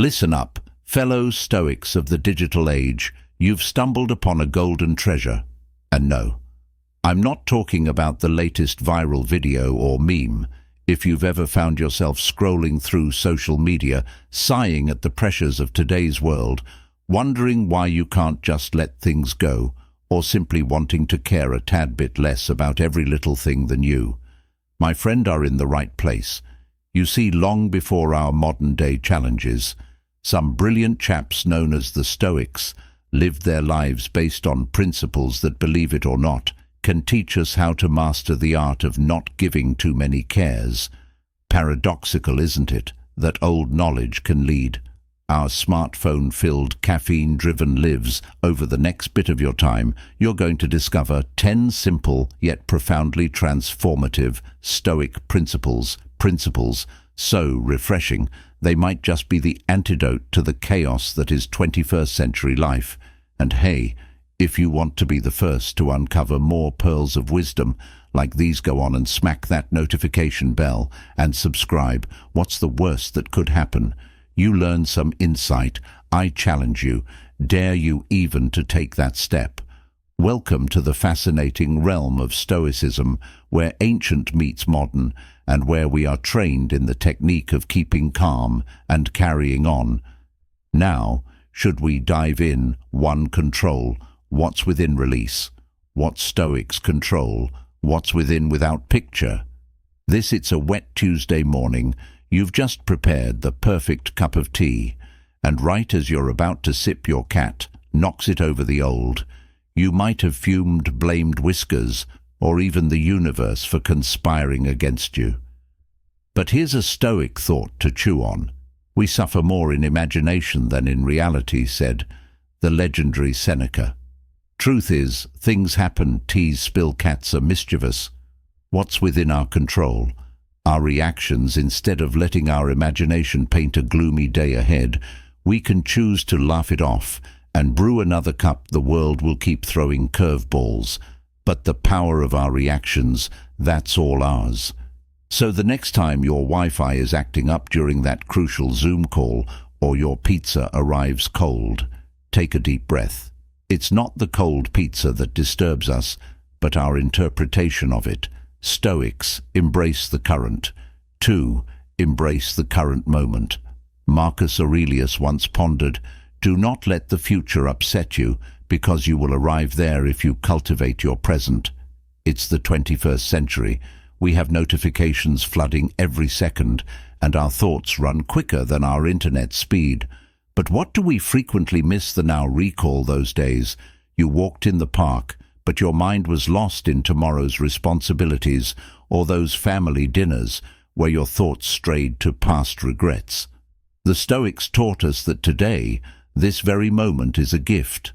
Listen up, fellow Stoics of the digital age. You've stumbled upon a golden treasure. And no, I'm not talking about the latest viral video or meme. If you've ever found yourself scrolling through social media, sighing at the pressures of today's world, wondering why you can't just let things go, or simply wanting to care a tad bit less about every little thing than you, my friend, are in the right place. You see, long before our modern-day challenges, some brilliant chaps known as the Stoics lived their lives based on principles that, believe it or not, can teach us how to master the art of not giving too many cares. Paradoxical, isn't it, that old knowledge can lead our smartphone-filled, caffeine-driven lives? Over the next bit of your time, you're going to discover 10 simple yet profoundly transformative Stoic principles so refreshing they might just be the antidote to the chaos that is 21st century life. And hey, if you want to be the first to uncover more pearls of wisdom like these, go on and smack that notification bell and subscribe. What's the worst that could happen? You learn some insight. I challenge you, dare you even to take that step. Welcome to the fascinating realm of Stoicism, where ancient meets modern, and where we are trained in the technique of keeping calm and carrying on. Now, should we dive in? 1. Control. What's within? Release. What Stoics control? What's within without picture? It's a wet Tuesday morning. You've just prepared the perfect cup of tea, and right as you're about to sip, your cat knocks it over the old. You might have fumed, blamed whiskers, or even the universe for conspiring against you. But here's a Stoic thought to chew on. We suffer more in imagination than in reality, said the legendary Seneca. Truth is, things happen, teas spill, cats are mischievous. What's within our control? Our reactions. Instead of letting our imagination paint a gloomy day ahead, we can choose to laugh it off and brew another cup. The world will keep throwing curveballs, but the power of our reactions, that's all ours. So the next time your Wi-Fi is acting up during that crucial Zoom call, or your pizza arrives cold, take a deep breath. It's not the cold pizza that disturbs us, but our interpretation of it. Stoics embrace the current. 2. Embrace the current moment. Marcus Aurelius once pondered, do not let the future upset you, because you will arrive there if you cultivate your present. It's the 21st century. We have notifications flooding every second, and our thoughts run quicker than our internet speed. But what do we frequently miss the now? Recall those days. You walked in the park, but your mind was lost in tomorrow's responsibilities, or those family dinners where your thoughts strayed to past regrets. The Stoics taught us that today, this very moment, is a gift.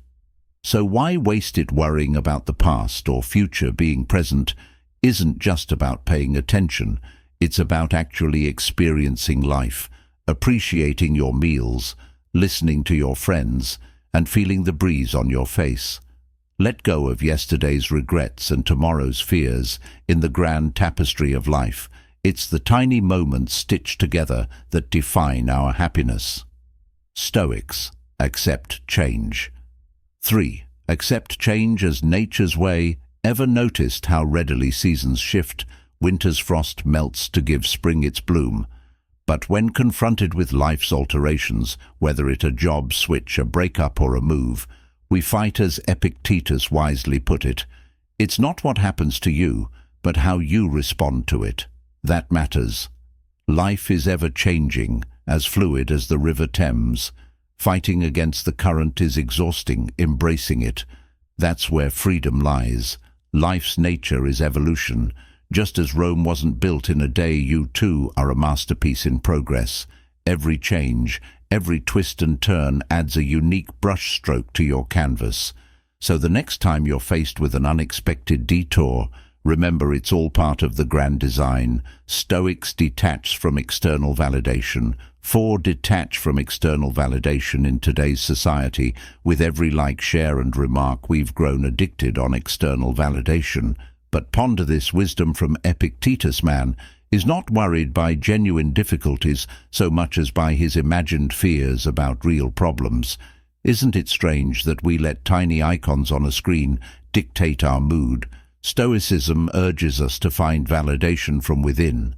So why waste it worrying about the past or future? Being present isn't just about paying attention. It's about actually experiencing life, appreciating your meals, listening to your friends, and feeling the breeze on your face. Let go of yesterday's regrets and tomorrow's fears in the grand tapestry of life. It's the tiny moments stitched together that define our happiness. Stoics accept change. 3. Accept change as nature's way. Ever noticed how readily seasons shift? Winter's frost melts to give spring its bloom. But when confronted with life's alterations, whether it a job switch, a breakup, or a move, we fight. As Epictetus wisely put it, it's not what happens to you, but how you respond to it that matters. Life is ever changing, as fluid as the river Thames. Fighting against the current is exhausting. Embracing it, that's where freedom lies. Life's nature is evolution. Just as Rome wasn't built in a day, you too are a masterpiece in progress. Every change, every twist and turn adds a unique brushstroke to your canvas. So the next time you're faced with an unexpected detour, remember, it's all part of the grand design. Stoics detach from external validation. 4. Detach from external validation. In today's society, with every like, share and remark, we've grown addicted on external validation. But ponder this wisdom from Epictetus, man. is not worried by genuine difficulties so much as by his imagined fears about real problems. Isn't it strange that we let tiny icons on a screen dictate our mood? Stoicism urges us to find validation from within.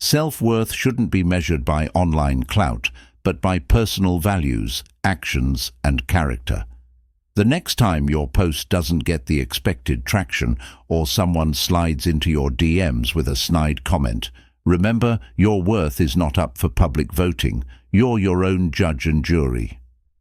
Self-worth shouldn't be measured by online clout, but by personal values, actions, and character. The next time your post doesn't get the expected traction or someone slides into your DMs with a snide comment, remember your worth is not up for public voting. You're your own judge and jury.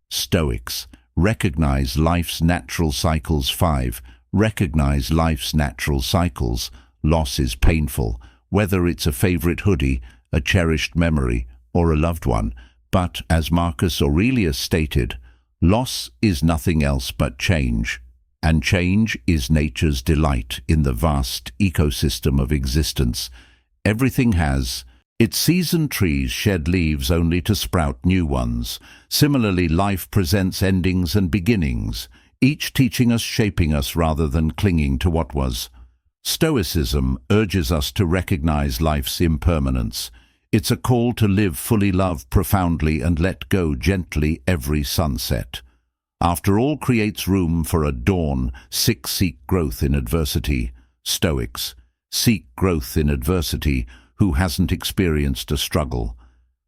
Stoics. Recognize life's natural cycles. 5. Recognize life's natural cycles. Loss is painful, whether it's a favorite hoodie, a cherished memory, or a loved one. But, as Marcus Aurelius stated, loss is nothing else but change, and change is nature's delight in the vast ecosystem of existence. Everything has. Its seasoned trees shed leaves only to sprout new ones. Similarly, life presents endings and beginnings, each teaching us, shaping us rather than clinging to what was. Stoicism urges us to recognize life's impermanence. It's a call to live fully, love profoundly, and let go gently every sunset. After all creates room for a dawn. 6. Seek growth in adversity. Stoics. Seek growth in adversity. Who hasn't experienced a struggle?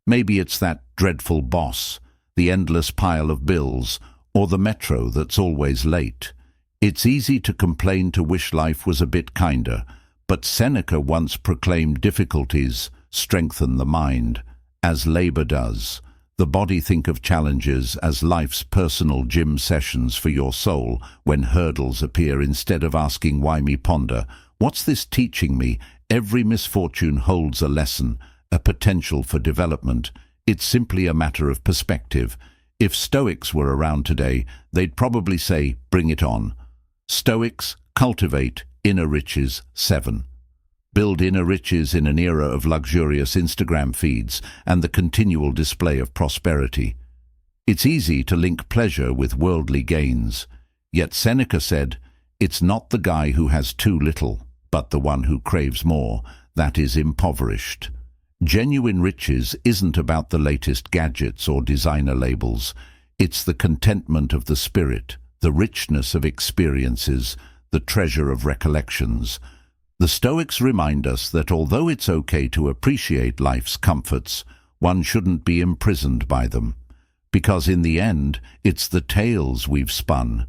Maybe it's that dreadful boss, the endless pile of bills, or the metro that's always late. It's easy to complain, to wish life was a bit kinder, but Seneca once proclaimed difficulties strengthen the mind, as labor does. The body. Think of challenges as life's personal gym sessions for your soul. When hurdles appear, instead of asking why me, ponder, what's this teaching me? Every misfortune holds a lesson, a potential for development. It's simply a matter of perspective. If Stoics were around today, they'd probably say, bring it on. Stoics. Cultivate inner riches. 7. Build inner riches in an era of luxurious Instagram feeds and the continual display of prosperity. It's easy to link pleasure with worldly gains. Yet Seneca said, it's not the guy who has too little, but the one who craves more, that is impoverished. Genuine riches isn't about the latest gadgets or designer labels. It's the contentment of the spirit, the richness of experiences, the treasure of recollections. The Stoics remind us that although it's okay to appreciate life's comforts, one shouldn't be imprisoned by them. Because in the end, it's the tales we've spun,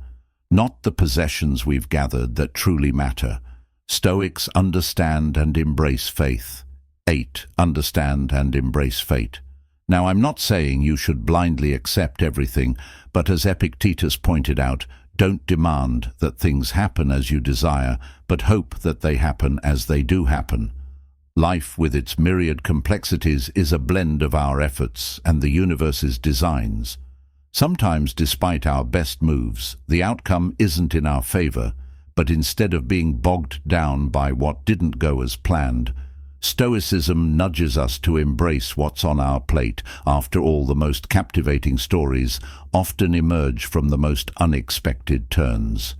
not the possessions we've gathered, that truly matter. Stoics understand and embrace faith. 8. Understand and embrace fate. Now, I'm not saying you should blindly accept everything, but as Epictetus pointed out, don't demand that things happen as you desire, but hope that they happen as they do happen. Life, with its myriad complexities, is a blend of our efforts and the universe's designs. Sometimes, despite our best moves, the outcome isn't in our favor, but instead of being bogged down by what didn't go as planned, Stoicism nudges us to embrace what's on our plate. After all, the most captivating stories often emerge from the most unexpected turns.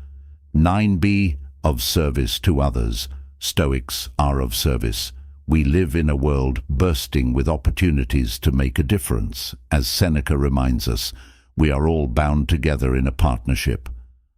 9b. Of service to others. Stoics are of service. We live in a world bursting with opportunities to make a difference. As Seneca reminds us, we are all bound together in a partnership.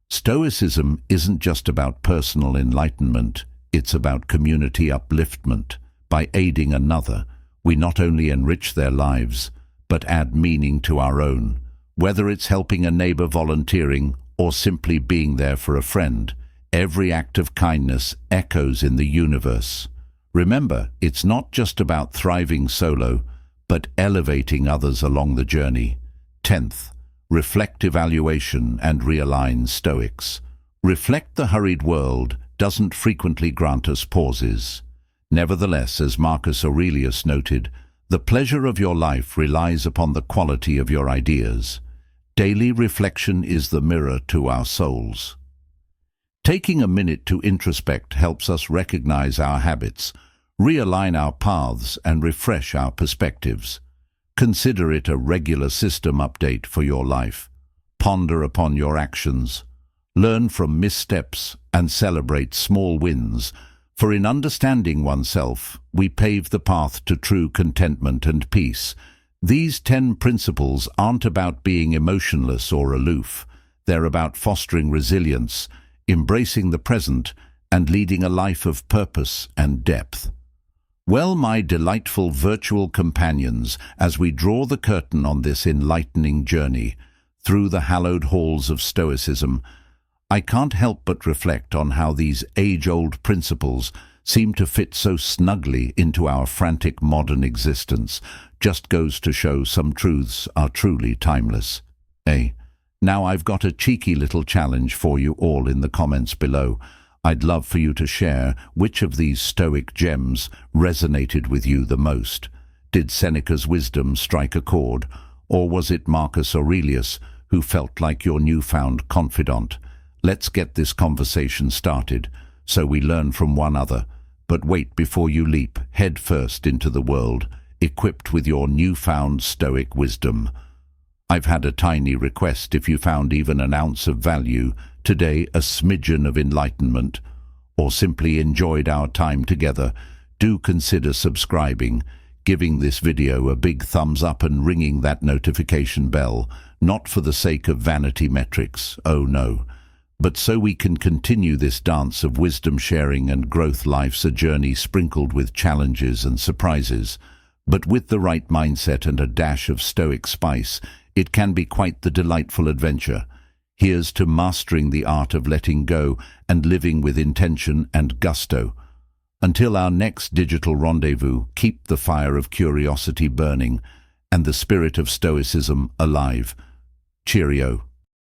Stoicism isn't just about personal enlightenment, it's about community upliftment. By aiding another, we not only enrich their lives, but add meaning to our own. Whether it's helping a neighbor, volunteering, or simply being there for a friend, every act of kindness echoes in the universe. Remember, it's not just about thriving solo, but elevating others along the journey. 10th. Reflect, evaluation, and realign. Stoics. Reflect. The hurried world doesn't frequently grant us pauses. Nevertheless, as Marcus Aurelius noted, the pleasure of your life relies upon the quality of your ideas. Daily reflection is the mirror to our souls. Taking a minute to introspect helps us recognize our habits, realign our paths, and refresh our perspectives. Consider it a regular system update for your life. Ponder upon your actions. Learn from missteps and celebrate small wins. For in understanding oneself, we pave the path to true contentment and peace. These 10 principles aren't about being emotionless or aloof. They're about fostering resilience, embracing the present, and leading a life of purpose and depth. Well, my delightful virtual companions, as we draw the curtain on this enlightening journey through the hallowed halls of Stoicism, I can't help but reflect on how these age-old principles seem to fit so snugly into our frantic modern existence. Just goes to show some truths are truly timeless. Now I've got a cheeky little challenge for you all in the comments below. I'd love for you to share which of these Stoic gems resonated with you the most. Did Seneca's wisdom strike a chord, or was it Marcus Aurelius who felt like your newfound confidant? Let's get this conversation started, so we learn from one another. But wait before you leap head first into the world, equipped with your newfound Stoic wisdom. I've had a tiny request. If you found even an ounce of value today, a smidgen of enlightenment, or simply enjoyed our time together, do consider subscribing, giving this video a big thumbs up and ringing that notification bell, not for the sake of vanity metrics, oh no, but so we can continue this dance of wisdom sharing and growth. Life's a journey sprinkled with challenges and surprises, but with the right mindset and a dash of Stoic spice, it can be quite the delightful adventure. Here's to mastering the art of letting go and living with intention and gusto. Until our next digital rendezvous, keep the fire of curiosity burning and the spirit of Stoicism alive. Cheerio.